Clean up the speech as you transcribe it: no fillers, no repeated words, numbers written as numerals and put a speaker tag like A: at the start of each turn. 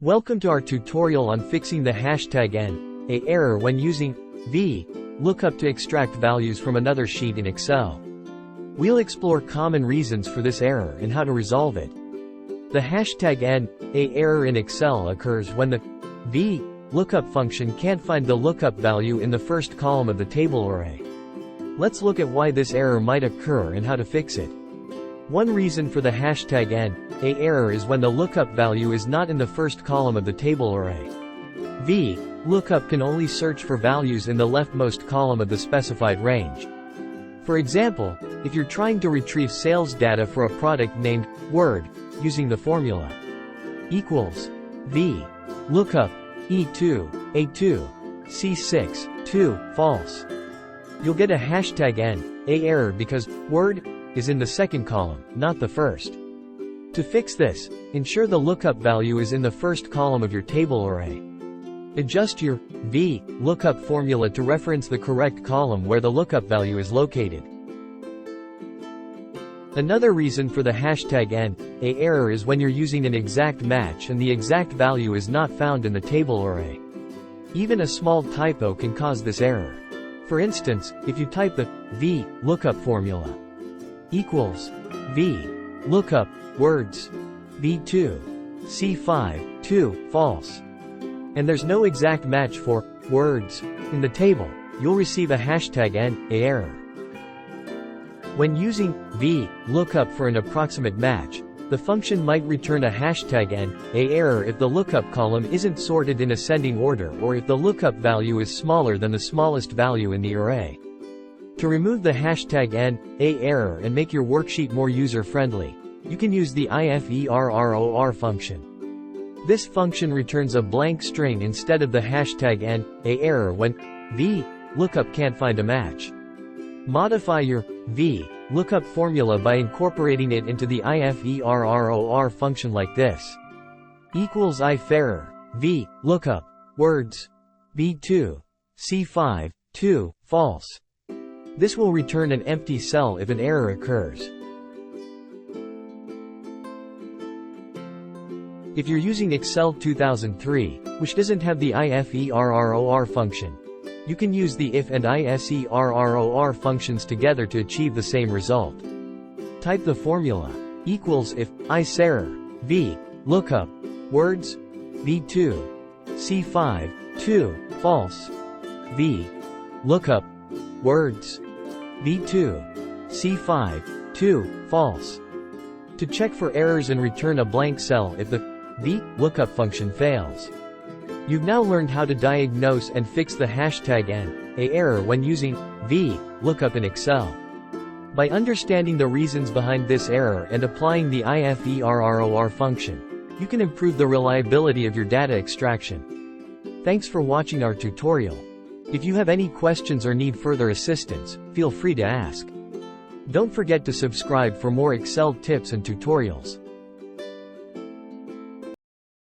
A: Welcome to our tutorial on fixing the hashtag N, error when using VLOOKUP to extract values from another sheet in Excel. We'll explore common reasons for this error and how to resolve it. The hashtag N, error in Excel occurs when the VLOOKUP function can't find the lookup value in the first column of the table array. Let's look at why this error might occur and how to fix it. One reason for the hashtag N, error is when the lookup value is not in the first column of the table array. VLOOKUP can only search for values in the leftmost column of the specified range. For example, if you're trying to retrieve sales data for a product named Word, using the formula equals VLOOKUP E2, A2, C6, 2, false. You'll get a hashtag N, error because Word is in the second column, not the first. To fix this, ensure the lookup value is in the first column of your table array. Adjust your VLOOKUP formula to reference the correct column where the lookup value is located. Another reason for the hashtag N, error is when you're using an exact match and the exact value is not found in the table array. Even a small typo can cause this error. For instance, if you type the VLOOKUP formula equals VLOOKUP words V2 C5 2 false, and there's no exact match for words in the table, you'll receive a hashtag N, error. When using VLOOKUP for an approximate match, the function might return a hashtag N, error if the lookup column isn't sorted in ascending order or if the lookup value is smaller than the smallest value in the array. To remove the hashtag N, error and make your worksheet more user-friendly, you can use the IFERROR function. This function returns a blank string instead of the hashtag N, error when VLOOKUP can't find a match. Modify your VLOOKUP formula by incorporating it into the IFERROR function like this. Equals IFERROR, VLOOKUP, words, V2, C5, 2, false. This will return an empty cell if an error occurs. If you're using Excel 2003, which doesn't have the IFERROR function, you can use the IF and ISERROR functions together to achieve the same result. Type the formula equals if ISERROR, VLOOKUP, words, V2, C5, 2, false, VLOOKUP, words, V2, C5, 2, false. To check for errors and return a blank cell if the VLOOKUP function fails. You've now learned how to diagnose and fix the hashtag N, error when using VLOOKUP in Excel. By understanding the reasons behind this error and applying the IFERROR function, you can improve the reliability of your data extraction. Thanks for watching our tutorial. If you have any questions or need further assistance, feel free to ask. Don't forget to subscribe for more Excel tips and tutorials.